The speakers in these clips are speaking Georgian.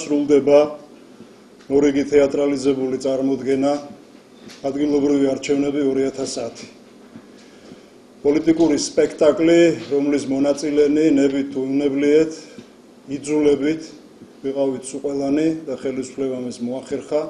სრულდება მორიგი თეატრალიზებული წარმოდგენა ადგილობრივი არჩევნები 2010. პოლიტიკური სპექტაკლი, რომლის მონაწილენი ნებით თუ უნებლიეთ, იძულებით ვიყავით სუყელანი და ხელისუფლებამ ეს მოახერხა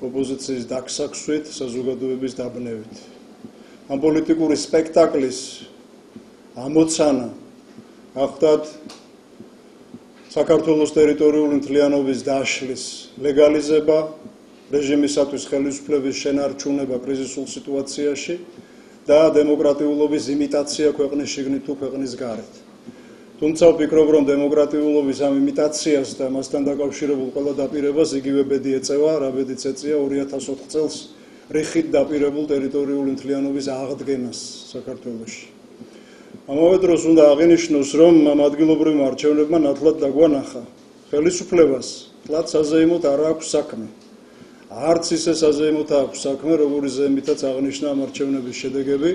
ოპოზიციის დაგსაქსვით, საზოგადოების დაბნევით. ამ პოლიტიკური სპექტაკლის ამოცანა გახდათ საქართველოს ტერიტორიული მთლიანობის დაშლის ლეგალიზება, რეჟიმისათვის ხელისუფლების შენარჩუნება კრიზისულ სიტუაციაში და დემოკრატიულობის იმიტაცია ქვეყნის შიგნით თუ ქვეყნის გარეთ. თუმცა ვფიქრობ, რომ დემოკრატიულობის ამ იმიტაციას და მასთან დაკავშირებულ ყველა დაპირებას იგივე ბედი ეწევა, რა ბედიც ეწია 2004 წელს რიხით დაპირებულ ტერიტორიული მთლიანობის აღდგენას საქართველოში. ამავე დროს უნდა აღინიშნოს, რომ ამ ადგილობრივმა არჩევნებმა ნათლად დაგვანახა ხელისუფლებას თლად საზეიმოდ არ აქვს საქმე. არც ისე საზეიმოდ აქვს საქმე, როგორიც ზემითაც აღნიშნა ამ არჩევნების შედეგები.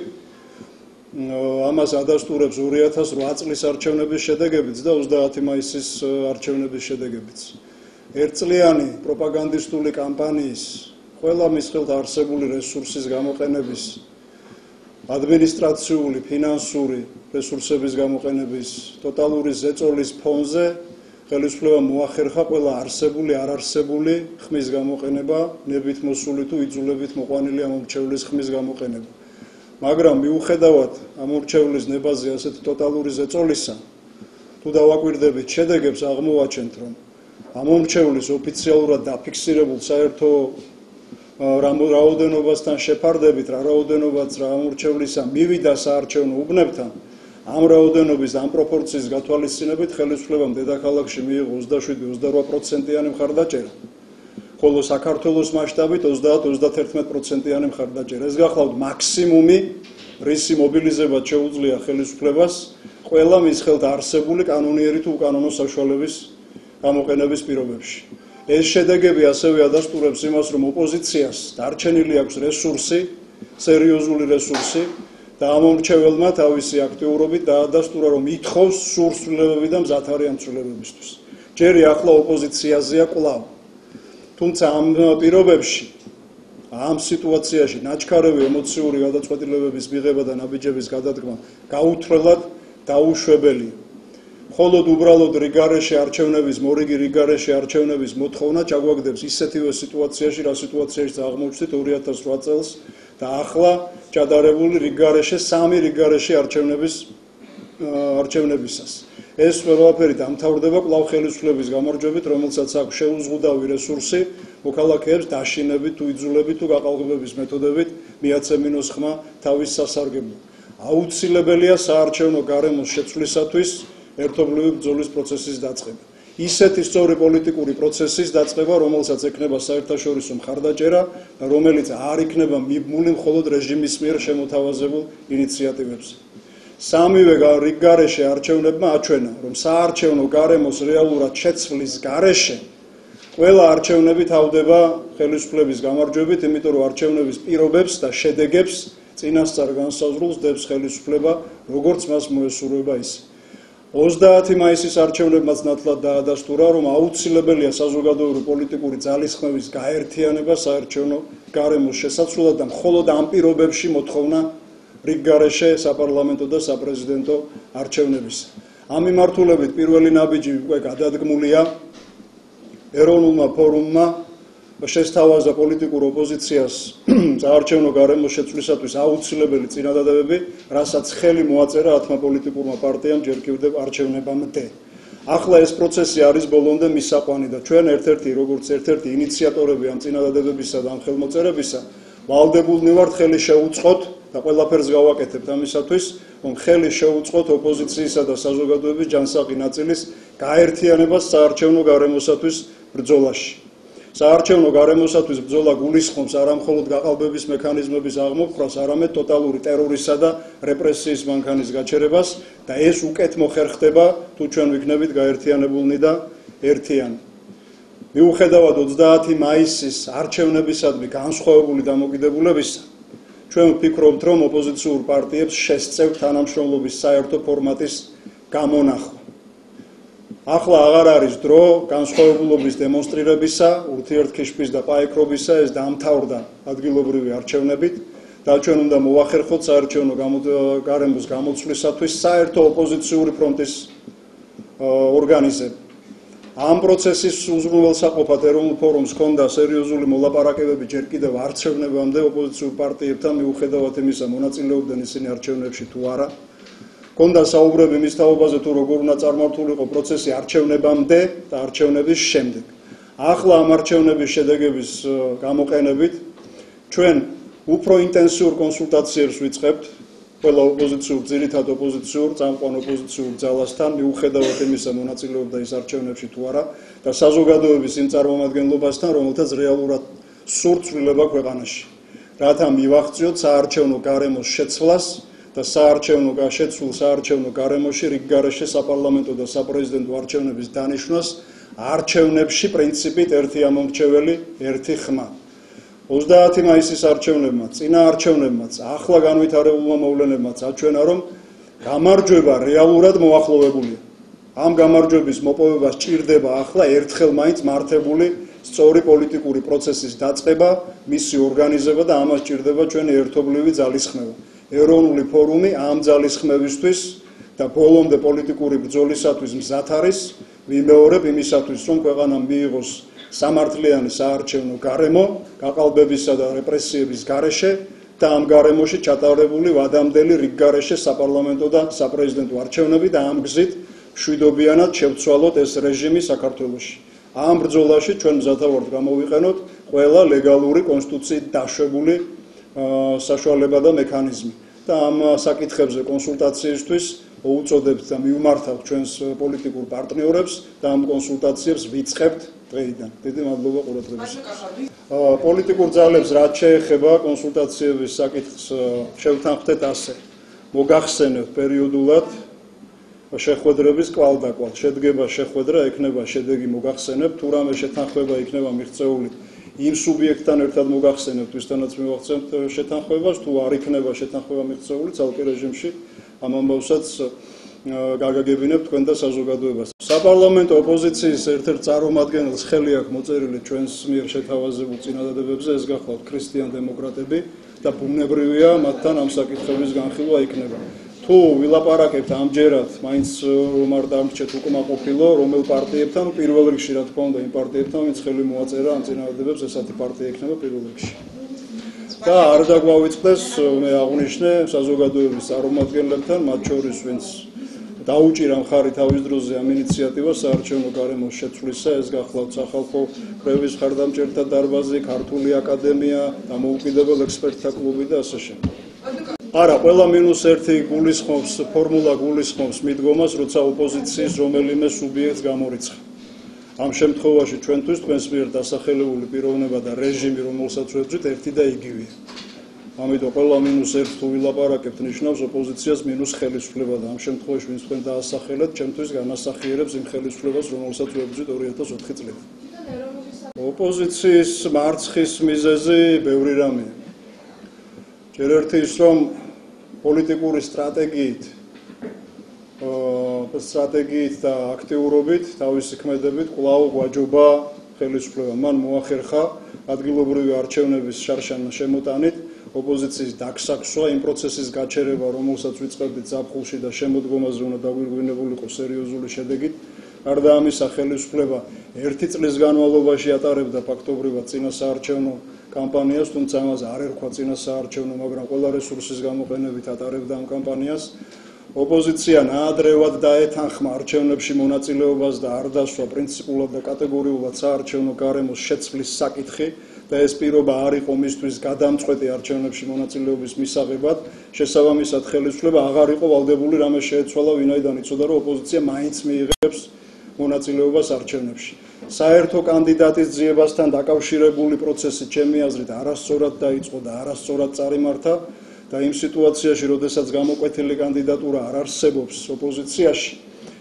ამას ადასტურებს 2008 წლის არჩევნების შედეგებიც და 30 მაისის არჩევნების შედეგებიც. ერთწლიანი პროპაგანდისტული კამპანიის ყველა მის ხელთ არსებული რესურსის გამოყენების, ადმინისტრაციული, ფინანსური რესურსების გამოყენების ტოტალური ზეწოლის ფონზე ხელისუფლებამ მოახერხა ყველა არსებული, არარსებული ხმის გამოყენება, ნებით მოსული თუ იძულებით მოყვანილი ამ მრჩევლის ხმის გამოყენება. მაგრამ მიუხედავად ამ მრჩევლის ნებაზე ასეთი ტოტალური ზეწოლისა, თუ დავაკვირდებით შედეგებს, აღმოვაჩენთ, რომ ამ მრჩევლის ოფიციალურად დაფიქსირებულ საერთო რაოდენობასთან შეფარდებით, რაოდენობაც რა ამ მრჩევლისა მივიდა საარჩევნო უბნებთან, ამ რაოდენობის ამ პროპორციის გათვალისწინებით ხელისუფლებამ დედაქალაქში მიიღო 27-28%-იანი მხარდაჭერა, ხოლო საქართველოს მასშტაბით 30-31%-იანი მხარდაჭერა. ეს გახლავთ მაქსიმუმი, რისი მობილიზება შეუძლია ხელისუფლებას ყველა მის ხელთ არსებული კანონიერი თუ უკანონო საშუალების გამოყენების პირობებში. ეს შედეგები ასევე ადასტურებს იმას, რომ ოპოზიციას დარჩენილი აქვს რესურსი, სერიოზული რესურსი და ამ მრჩეველმა თავისი აქტიურობით დაადასტურა, რომ ითხოვს სურსულებები და მზად არიან ცვლილებებისთვის. ჯერი ახლა ოპოზიციაზეა კვლავ. თუმცა ამ პირობებში, ამ სიტუაციაში ნაჩქარევი ემოციური გადაწყვეტილებების მიღება და ნაბიჯების გადადგმა გაუთრელად დაუშვებელია. მხოლოდ უბრალოდ რიგარეში არჩევნების, მორიგი რიგარეში არჩევნების მოთხოვნა ჩაგვაგდებს ისეთივე სიტუაციაში, რა სიტუაციაში აღმოჩნდით 2008 წელს და ახლა ჩადარებული რიგარეში, სამი რიგარეში არჩევნებისას. ეს ყველაფერი დამთავრდება კვლავ ხელისუფლების გამარჯვებით, რომელსაც აქვს შეუზღუდავი რესურსი მოქალაქეებს დაშინებით თუ იძულებით თუ გაყალბების მეთოდებით მიაცემინოს ხმა თავის სასარგებლოდ. აუცილებელია საარჩევნო გარემოს შეცვლისათვის ერთობლივი ბრძოლის პროცესის დაწყება. ისეთი სწორი პოლიტიკური პროცესის დაწყება, რომელსაც ექნება საერთაშორისო მხარდაჭერა და რომელიც არ იქნება მიბმული მხოლოდ რეჟიმის მიერ შემოთავაზებულ ინიციატივებზე. სამივე რიგგარეში არჩევნებმა აჩვენა, რომ საარჩევნო გარემოს რეალურად შეცვლის გარეშე ყველა არჩევნები თავდება ხელისუფლების გამარჯვებით, იმიტომ რომ არჩევნების პირობებს და შედეგებს წინასწარ განსაზღვრულს დებს ხელისუფლება, როგორც მას მოესურვება ისე. 30 მაისის არჩევნებმაც ნათლად დაადასტურა, რომ აუცილებელია საზოგადოებრივი პოლიტიკური ძალისხმევის გაერთიანება საარჩევნო გარემოს შესაცვლელად და მხოლოდ ამ პირობებში მოთხოვნა რიგგარეშე საპარლამენტო და საპრეზიდენტო არჩევნების. ამ მიმართულებით პირველი ნაბიჯი უკვე გადადგმულია. ეროვნულმა ფორუმმა შესთავაზა პოლიტიკურ ოპოზიციას საარჩევნო გარემოს შეცვლისათვის აუცილებელი წინადადებები, რასაც ხელი მოაწერა 10 პოლიტიკურმა პარტიამ ჯერ კიდევ არჩევნებამდე. ახლა ეს პროცესი არის ბოლომდე მისაყვანი და ჩვენ როგორც ერთ-ერთი ინიციატორები ამ წინადადებებისა და ამ ხელმოწერებისა, ვალდებულნი ვართ ხელი შევუწყოთ და ყველაფერს გავაკეთებთ ამისათვის, რომ ხელი შევუწყოთ ოპოზიციისა და საზოგადოების ჯანსაღი ნაწილის გაერთიანებას საარჩევნო გარემოსათვის ბრძოლაში. საარჩევნო გარემოსათვის ბრძოლა გულისხმობს არა მხოლოდ გაყალბების მექანიზმების აღმოფხვრას, არამედ ტოტალური ტერორისა და რეპრესიის მანქანის გაჩერებას და ეს უკეთ მოხერხდება, თუ ჩვენ ვიქნებით გაერთიანებულნი და ერთიანი. მიუხედავად 30 მაისის არჩევნებისადმი განსხვავებული დამოკიდებულებისა, ჩვენ ვფიქრობთ, რომ ოპოზიციურ პარტიებს შესწევთ თანამშრომლობის საერთო ფორმატის გამონახვა. ახლა აღარ არის დრო განსხვავებულობის დემონსტრირებისა, ურთიერთქიშვის და პაექრობისა, ეს დაამთავრდა ადგილობრივი არჩევნებით და ჩვენ უნდა მოვახერხოთ საარჩევნო გარემოს გამოცვლისათვის საერთო ოპოზიციური ფრონტის ორგანიზება. ამ პროცესის უზრუნველსაყოფად ეროვნულ ფორუმს ჰქონდა სერიოზული მოლაპარაკებები ჯერ კიდევ არჩევნებამდე ოპოზიციურ პარტიებთან მიუხედავად იმისა მონაწილეობდნენ ისინი არჩევნებში თუ არა. ჰქონდა საუბრები მის თაობაზე თუ როგორ უნდა წარმართულიყო პროცესი არჩევნებამდე და არჩევნების შემდეგ. ახლა ამ არჩევნების შედეგების გამოყენებით ჩვენ უფრო ინტენსიურ კონსულტაციებს ვიწყებთ ყველა ოპოზიციურ, ძირითად ოპოზიციურ, წამყვან ოპოზიციურ ძალასთან, მიუხედავად იმისა მონაწილეობდა ის არჩევნებში თუ არა და საზოგადოების იმ წარმომადგენლობასთან, რომელთაც რეალურად სურთ ცვლილება ქვეყანაში. რათა მივახციოთ საარჩევნო გარემოს შეცვლას და შეცვლილ საარჩევნო გარემოში რიგგარეშე საპარლამენტო და საპრეზიდენტო არჩევნების დანიშვნას არჩევნებში პრინციპით ერთი ამომრჩეველი, ერთი ხმა. 30 მაისის არჩევნებმაც, წინა არჩევნებმაც, ახლა განვითარებულმა მოვლენებმაც აჩვენა, რომ გამარჯვება რეალურად მოახლოვებულია. ამ გამარჯვების მოპოვება სჭირდება ახლა ერთხელ მაინც მართებული სწორი პოლიტიკური პროცესის დაწყება, მისი ორგანიზება და ამას სჭირდება ჩვენი ერთობლივი ძალისხმევა. ეროვნული ფორუმი ამ ძალისხმევისთვის და ბოლომდე პოლიტიკური ბრძოლისათვის მზად არის, ვიმეორებ იმისათვის, რომ ქვეყანამ მიიღოს სამართლიანი საარჩევნო გარემო, გაყალბებისა და რეპრესიების გარეშე და ამ გარემოში ჩატარებული ვადამდელი რიგგარეშე საპარლამენტო და საპრეზიდენტო არჩევნები და ამ გზით მშვიდობიანად შევცვალოთ ეს რეჟიმი საქართველოში. ამ ბრძოლაში ჩვენ მზად ვართ გამოვიყენოთ ყველა ლეგალური კონსტიტუციით დაშვებული საშუალება და მექანიზმი. და ამ საკითხებზე კონსულტაციისთვის უწოდებთ და მივმართავთ ჩვენს პოლიტიკურ პარტნიორებს და ამ კონსულტაციებს ვიწყებთ დღეიდან. დიდი მადლობა ყურადღებისთვის. პოლიტიკურ ძალებს რაც შეეხება კონსულტაციების საკითხს შევთანხმდეთ ასე. მოგახსენებთ პერიოდულად შეხვედრების კვალდაკვალ. შედგება შეხვედრა, ექნება შედეგი მოგახსენებთ, თუ რამე შეთანხმება იქნება მიღწეული იმ სუბიექტთან ერთად მოგახსენებთ, ვისთანაც მივახსენებთ შეთანხმებას, თუ არ იქნება შეთანხმება მიღწეული ცალკე რეჟიმში, ამ ამბავსაც გაგაგებინებთ თქვენ და საზოგადოებას. საპარლამენტო ოპოზიციის ერთ-ერთ წარმომადგენელს ხელი აქვს მოწერილი ჩვენს მიერ შეთავაზებულ წინადადებებზე, ეს გახლავთ ქრისტიან დემოკრატები და ბუნებრივია მათთან ამ საკითხების განხილვა იქნება. თუ ვილაპარაკებთ ამჯერად, მაინც რომ არ დამრჩეთ უკმაყოფილო, რომელ პარტიებთან, პირველ რიგში რა თქმა უნდა იმ პარტიებთან, ვინც ხელი მოაწერა ამ წინადადებებს, ესეთი პარტია იქნება პირველ რიგში. და არ დაგვავიწყდეს, მე აღვნიშნე საზოგადოების წარმომადგენლებთან, მათ შორის ვინც დაუჭირა მხარი თავის დროზე ამ ინიციატივას საარჩევნო გარემოს შეცვლისა, ეს გახლავთ სახალხო კრების მხარდამჭერთა დარბაზი, ქართული აკადემია, დამოუკიდებელ ექსპერტთა კლუბი და ასე შემდეგ. არა, ყველა -1 გულისხმობს, ფორმულა გულისხმობს მიდგომას, როცა ოპოზიციის რომელიმე სუბიექტს გამორიცხა. ამ შემთხვევაში ჩვენთვის თქვენს მიერ დასახელებული პიროვნება და რეჟიმი, რომელსაც ვეძვით, ერთი და იგივეა. ამიტომ ყველა -1 თუ ვილაპარაკებთ, ნიშნავს ოპოზიციას მინუს ხელისუფლება და ამ შემთხვევაში ვინც თქვენ დაასახელეთ, ჩემთვის განასახიერებს იმ ხელისუფლებას, რომელსაც ვეძვით 2004 წლიდან. ოპოზიციის მარცხის მიზეზი ბევრი რამეა. ჯერ ერთი ის, რომ პოლიტიკური სტრატეგიით და აქტიურობით, თავისი ქმედებით კვლავ გვაჯობა ხელისუფლება. მან მოახერხა ადგილობრივი არჩევნების შარშანა შემოტანით, ოპოზიციის დაგსაქსვა, იმ პროცესის გაჩერება, რომელსაც ვიწყებდით ზაფხულში და შემოდგომაზე უნდა დაგვირგვინებულიყო სერიოზული შედეგით. გარდა ამისა, ხელისუფლება 1 წლის განმავლობაში ატარებდა ფაქტობრივად წინა საარჩევნო კამპანიას, თუმცა ამაზე არ ერქვა წინა საარჩევნო, მაგრამ ყველა რესურსის გამოყენებით ატარებდა ამ კამპანიას. ოპოზიცია ნაადრევად დაეთანხმა არჩევნებში მონაწილეობას და არ დასვა პრინციპულად და კატეგორიულად საარჩევნო გარემოს შეცვლის საკითხი და ეს პირობა არ იყო მისთვის გადამწყვეტი არჩევნებში მონაწილეობის მისაღებად. შესაბამისად, ხელისუფლება აღარ იყო ვალდებული რამე შეეცვალა, ვინაიდან იცოდა, რომ ოპოზიცია მაინც მიიღებს მონაწილეობას არჩევნებში. საერთო კანდიდატის ძიებასთან დაკავშირებული პროცესი ჩემი აზრით არასწორად დაიწყო და არასწორად წარიმართა და იმ სიტუაციაში, როდესაც გამოკვეთილი კანდიდატურა არ არსებობს ოპოზიციაში,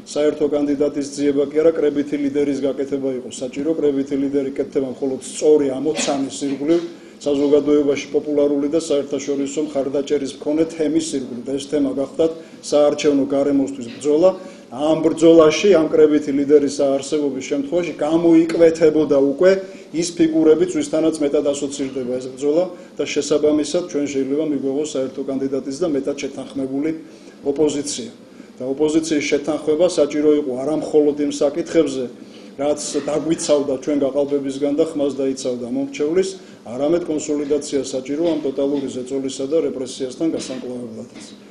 საერთო კანდიდატის ძიება კი არა, კრებითი ლიდერის გაკეთება იყო საჭირო. კრებითი ლიდერი კეთდება მხოლოდ სწორი ამოცანის ირგვლივ, საზოგადოებაში პოპულარული და საერთაშორისო მხარდაჭერის მქონე თემის ირგვლივ. ეს თემა გახდათ საარჩევნო გარემოსთვის ბრძოლა. ამ ბრძოლაში, ამ კრებითი ლიდერის არსებობის შემთხვევაში გამოიკვეთებოდა უკვე ის ფიგურები, ვისთანაც მეტად ასოცირდება ეს ბრძოლა და შესაბამისად ჩვენ შეიძლება მიგვეღოს საერთო კანდიდატის და მეტად შეთანხმებული ოპოზიცია. და ოპოზიციის შეთანხმება საჭირო იყო არა მხოლოდ იმ საკითხებზე, რაც დაგვიცავდა ჩვენ გაყალბებისგან და ხმას დაიცავდა მომრჩევლის, არამედ კონსოლიდაცია საჭირო ამ ტოტალური ზეწოლისა და რეპრესიასთან გასამკლავებლადაც.